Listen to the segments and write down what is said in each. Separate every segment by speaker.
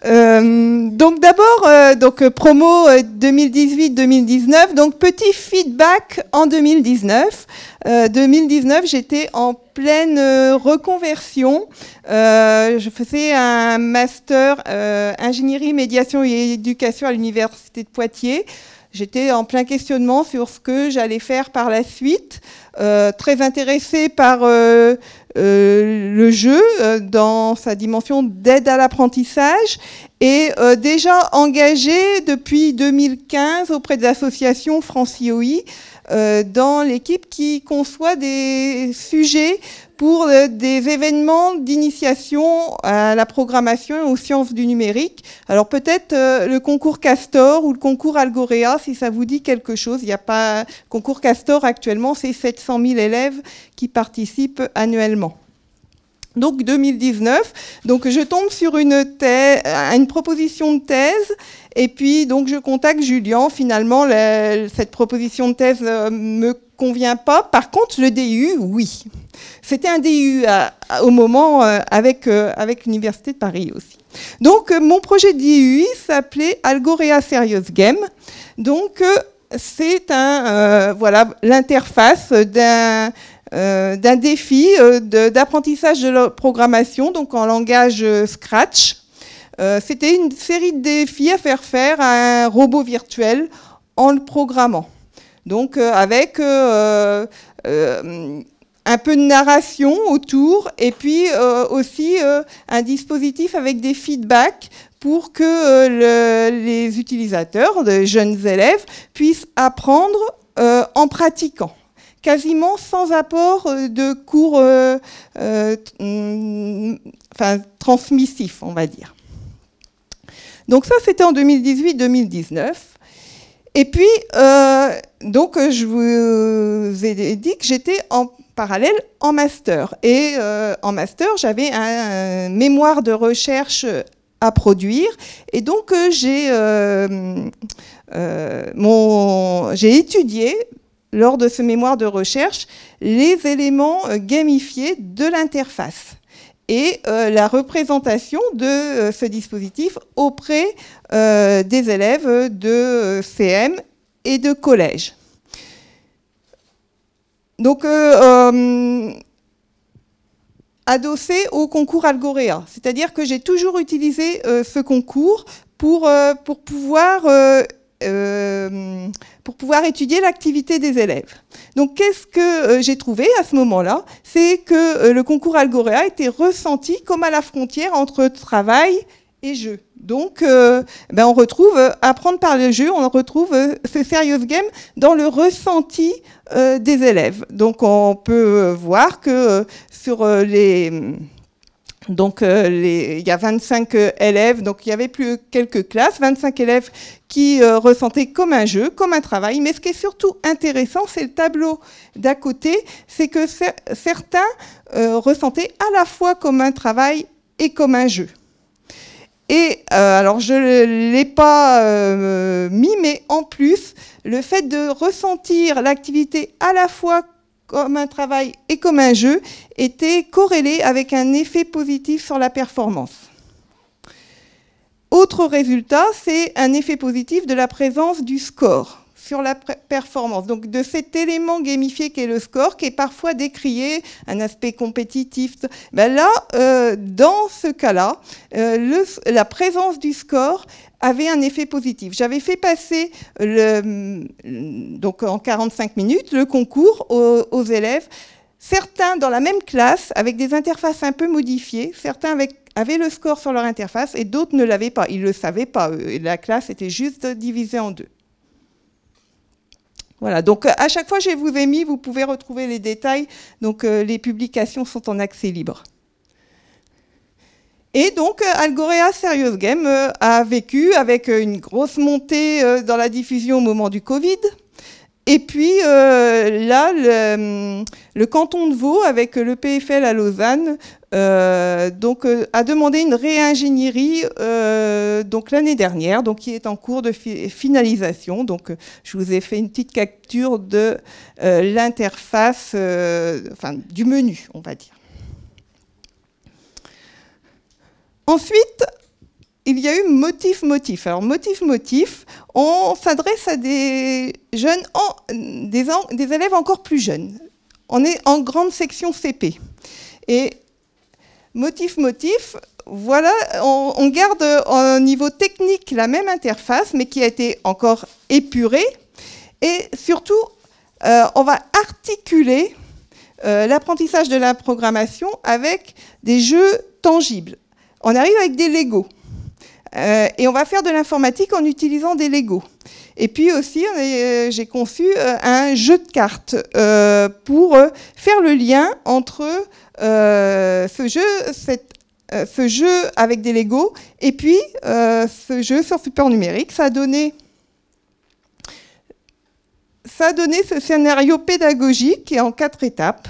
Speaker 1: Donc d'abord, promo 2018-2019. Donc petit feedback en 2019. 2019, j'étais en pleine reconversion. Je faisais un master ingénierie, médiation et éducation à l'université de Poitiers. J'étais en plein questionnement sur ce que j'allais faire par la suite. Très intéressée par le jeu dans sa dimension d'aide à l'apprentissage et déjà engagée depuis 2015 auprès de l'association FranceIOI dans l'équipe qui conçoit des sujets pour des événements d'initiation à la programmation et aux sciences du numérique. Alors peut-être le concours Castor ou le concours Algorea, si ça vous dit quelque chose. Il n'y a pas concours Castor actuellement, c'est 700 000 élèves qui participent annuellement. Donc 2019, donc je tombe sur une proposition de thèse et puis donc je contacte Julien. Finalement, cette proposition de thèse me convient pas. Par contre, le DU, oui. C'était un DU au moment avec l'Université de Paris aussi. Donc mon projet de DU s'appelait Algorea Serious Game. Donc c'est l'interface d'un défi d'apprentissage de la programmation, donc en langage Scratch. C'était une série de défis à faire à un robot virtuel en le programmant. Donc avec un peu de narration autour et puis aussi un dispositif avec des feedbacks pour que les utilisateurs, les jeunes élèves, puissent apprendre en pratiquant. Quasiment sans apport de cours transmissifs, on va dire. Donc ça, c'était en 2018-2019. Et puis, je vous ai dit que j'étais en parallèle en master. Et en master, j'avais un mémoire de recherche à produire. Et donc, j'ai étudié lors de ce mémoire de recherche, les éléments gamifiés de l'interface et la représentation de ce dispositif auprès des élèves de CM et de collège. Donc, adossé au concours Algorea, c'est-à-dire que j'ai toujours utilisé ce concours pour pouvoir étudier l'activité des élèves. Donc, qu'est-ce que j'ai trouvé à ce moment-là? C'est que le concours Algorea était ressenti comme à la frontière entre travail et jeu. Donc, on retrouve apprendre par le jeu, on retrouve ce serious game dans le ressenti des élèves. Donc, on peut voir que sur il y a 25 élèves, donc il y avait plus quelques classes, 25 élèves qui ressentaient comme un jeu, comme un travail. Mais ce qui est surtout intéressant, c'est le tableau d'à côté, c'est que certains ressentaient à la fois comme un travail et comme un jeu. Et alors je ne l'ai pas mis, mais en plus, le fait de ressentir l'activité à la fois comme un travail et comme un jeu, était corrélé avec un effet positif sur la performance. Autre résultat, c'est un effet positif de la présence du score sur la performance. Donc de cet élément gamifié qu'est le score, qui est parfois décrié, un aspect compétitif. Là, dans ce cas-là, la présence du score avait un effet positif. J'avais fait passer donc en 45 minutes le concours aux élèves. Certains dans la même classe, avec des interfaces un peu modifiées, certains avaient le score sur leur interface et d'autres ne l'avaient pas. Ils ne le savaient pas. La classe était juste divisée en deux. Voilà, donc à chaque fois je vous ai mis, vous pouvez retrouver les détails. Donc les publications sont en accès libre. Et donc, Algorea Serious Game a vécu avec une grosse montée dans la diffusion au moment du Covid. Et puis, là, le canton de Vaud, avec le PFL à Lausanne, a demandé une réingénierie l'année dernière, donc, qui est en cours de finalisation. Donc, je vous ai fait une petite capture de l'interface, du menu, on va dire. Ensuite, il y a eu Motif. Alors, Motif, on s'adresse à des jeunes, des élèves encore plus jeunes. On est en grande section CP. Et Motif, voilà, on garde au niveau technique la même interface, mais qui a été encore épurée. Et surtout, on va articuler l'apprentissage de la programmation avec des jeux tangibles. On arrive avec des Lego. Et on va faire de l'informatique en utilisant des Lego. Et puis aussi, j'ai conçu un jeu de cartes pour faire le lien entre ce jeu avec des Lego et puis ce jeu sur support numérique. Ça a donné ce scénario pédagogique qui est en 4 étapes,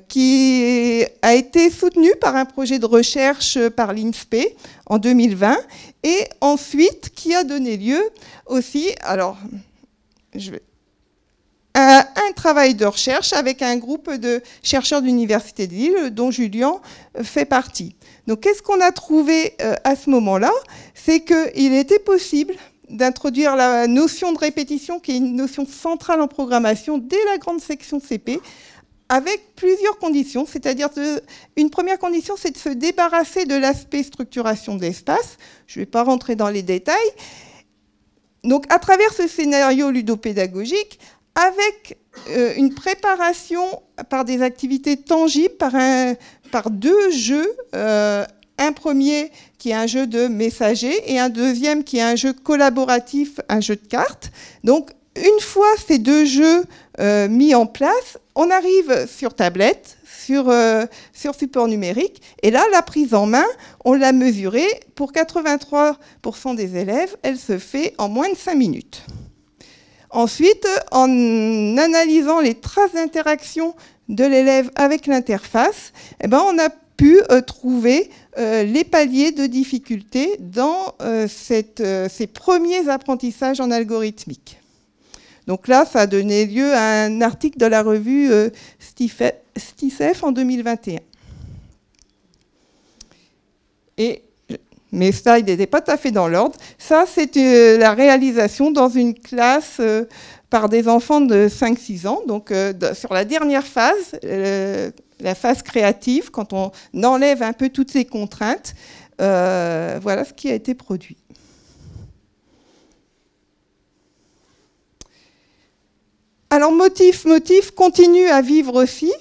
Speaker 1: qui a été soutenu par un projet de recherche par l'INSPE en 2020 et ensuite qui a donné lieu aussi à un travail de recherche avec un groupe de chercheurs de l'Université de Lille dont Julien fait partie. Donc qu'est-ce qu'on a trouvé à ce moment-là? C'est qu'il était possible d'introduire la notion de répétition, qui est une notion centrale en programmation, dès la grande section CP, avec plusieurs conditions. C'est-à-dire une première condition, c'est de se débarrasser de l'aspect structuration de l'espace. Je ne vais pas rentrer dans les détails. Donc, à travers ce scénario ludopédagogique, avec une préparation par des activités tangibles, par 2 jeux, un premier qui est un jeu de messager et un deuxième qui est un jeu collaboratif, un jeu de cartes. Donc, une fois ces 2 jeux mis en place, on arrive sur tablette, sur support numérique. Et là, la prise en main, on l'a mesurée. Pour 83% des élèves, elle se fait en moins de 5 minutes. Ensuite, en analysant les traces d'interaction de l'élève avec l'interface, on a pu trouver les paliers de difficulté dans ces premiers apprentissages en algorithmique. Donc là, ça a donné lieu à un article de la revue STICEF en 2021. Et mes slides n'étaient pas tout à fait dans l'ordre. Ça, c'est la réalisation dans une classe par des enfants de 5-6 ans. Donc, sur la dernière phase, la phase créative, quand on enlève un peu toutes les contraintes, voilà ce qui a été produit. Alors, Motif continue à vivre aussi.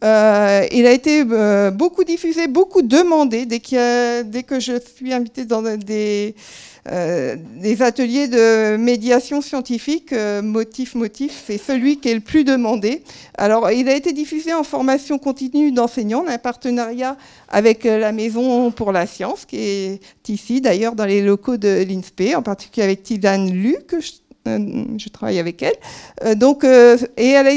Speaker 1: Il a été beaucoup diffusé, beaucoup demandé dès que je suis invitée dans des ateliers de médiation scientifique. Motif, c'est celui qui est le plus demandé. Alors, il a été diffusé en formation continue d'enseignants. On a un partenariat avec la Maison pour la Science, qui est ici, d'ailleurs, dans les locaux de l'INSPE, en particulier avec Tidane Lu, que je travaille avec elle. Et elle a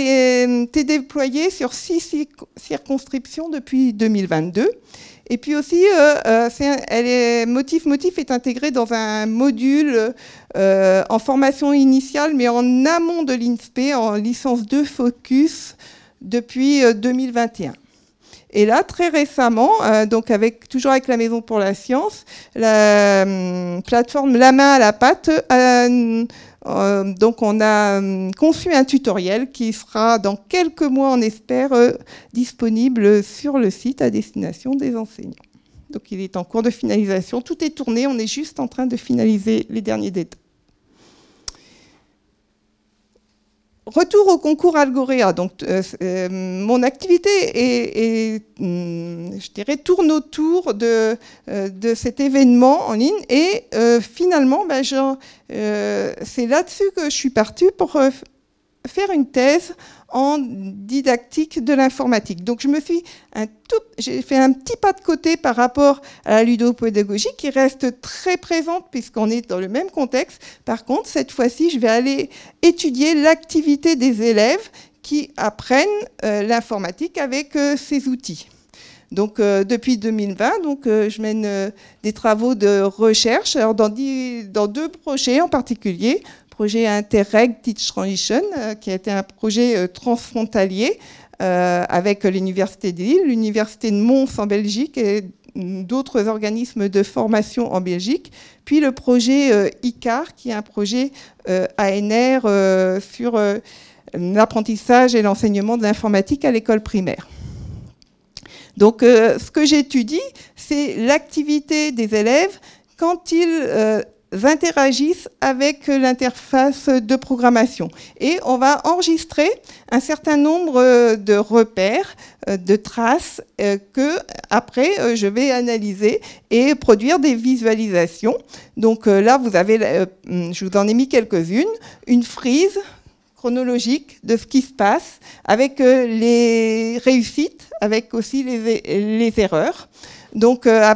Speaker 1: été déployée sur 6 circonscriptions depuis 2022. Et puis aussi, Motif est intégré dans un module en formation initiale, mais en amont de l'INSPE, en licence 2 Focus, depuis 2021. Et là, très récemment, toujours avec la Maison pour la Science, la plateforme La Main à la Pâte, on a conçu un tutoriel qui sera dans quelques mois, on espère, disponible sur le site à destination des enseignants. Donc il est en cours de finalisation. Tout est tourné, on est juste en train de finaliser les derniers détails. Retour au concours Algorea. Donc, mon activité je dirais, tourne autour de cet événement en ligne. Et finalement, c'est là-dessus que je suis partie pour faire une thèse en didactique de l'informatique. Donc, j'ai fait un petit pas de côté par rapport à la ludopédagogie qui reste très présente puisqu'on est dans le même contexte. Par contre, cette fois-ci, je vais aller étudier l'activité des élèves qui apprennent l'informatique avec ces outils. Donc, depuis 2020, je mène des travaux de recherche dans 2 projets en particulier. Projet Interreg Teach Transition, qui a été un projet transfrontalier avec l'Université de Lille, l'Université de Mons en Belgique et d'autres organismes de formation en Belgique, puis le projet ICAR, qui est un projet ANR sur l'apprentissage et l'enseignement de l'informatique à l'école primaire. Donc, ce que j'étudie, c'est l'activité des élèves quand ils interagissent avec l'interface de programmation. Et on va enregistrer un certain nombre de repères, de traces que après je vais analyser et produire des visualisations. Donc là, vous avez, je vous en ai mis quelques-unes, une frise chronologique de ce qui se passe avec les réussites, avec aussi les erreurs. Donc à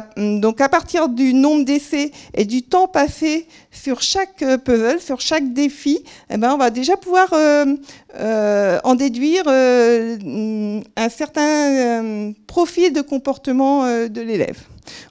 Speaker 1: partir du nombre d'essais et du temps passé sur chaque puzzle, sur chaque défi, eh ben, on va déjà pouvoir en déduire un certain profil de comportement de l'élève.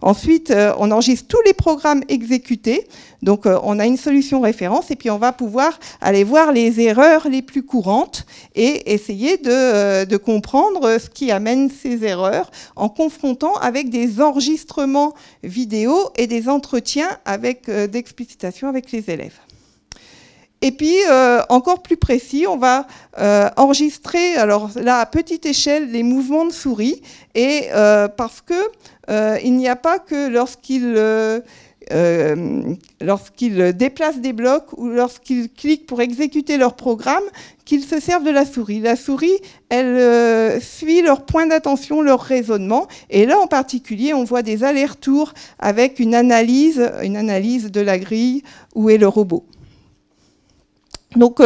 Speaker 1: Ensuite, on enregistre tous les programmes exécutés. Donc, on a une solution référence et puis on va pouvoir aller voir les erreurs les plus courantes et essayer de comprendre ce qui amène ces erreurs en confrontant avec des enregistrements vidéo et des entretiens avec d'explicitation avec les élèves. Et puis, encore plus précis, on va enregistrer, alors là, à petite échelle, les mouvements de souris. Et parce que il n'y a pas que lorsqu'ils déplacent des blocs ou lorsqu'ils cliquent pour exécuter leur programme, qu'ils se servent de la souris. La souris, elle suit leur point d'attention, leur raisonnement. Et là, en particulier, on voit des allers-retours avec une analyse de la grille où est le robot. Donc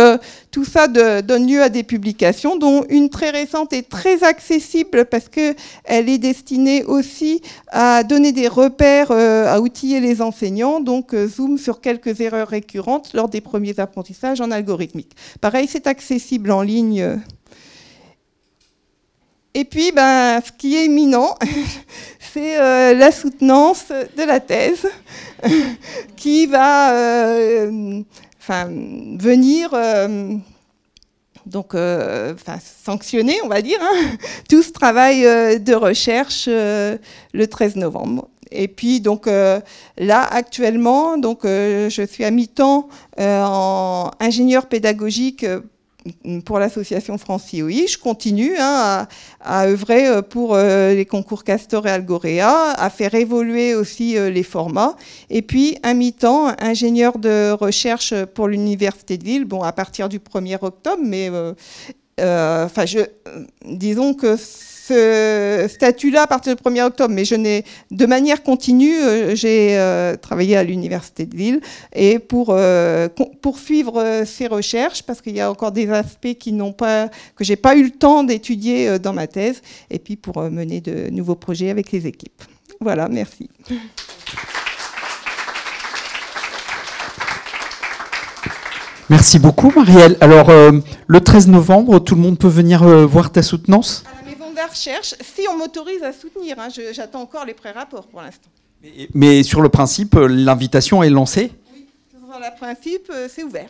Speaker 1: tout ça donne lieu à des publications, dont une très récente et très accessible parce qu'elle est destinée aussi à donner des repères, à outiller les enseignants. Donc zoom sur quelques erreurs récurrentes lors des premiers apprentissages en algorithmique. Pareil, c'est accessible en ligne. Et puis, ce qui est imminent, c'est la soutenance de la thèse qui va... venir sanctionner, on va dire, tout ce travail de recherche le 13 novembre. Et puis, donc, là, actuellement, donc, je suis à mi-temps en ingénieur pédagogique pour l'association France-IOI. Je continue à œuvrer pour les concours Castor et Algorea, à faire évoluer aussi les formats. Et puis, un mi-temps, ingénieur de recherche pour l'Université de Lille, bon, à partir du 1er octobre, mais disons que ce statut-là à partir du 1er octobre, mais de manière continue, j'ai travaillé à l'Université de Lille et pour poursuivre ces recherches, parce qu'il y a encore des aspects que j'ai pas eu le temps d'étudier dans ma thèse, et puis pour mener de nouveaux projets avec les équipes. Voilà, merci.
Speaker 2: Merci beaucoup, Marielle. Alors, le 13 novembre, tout le monde peut venir voir ta soutenance ?
Speaker 1: À la maison de la recherche, si on m'autorise à soutenir. J'attends encore les pré-rapports pour l'instant.
Speaker 2: Mais sur le principe, l'invitation est lancée ?
Speaker 1: Oui, sur le principe, c'est ouvert.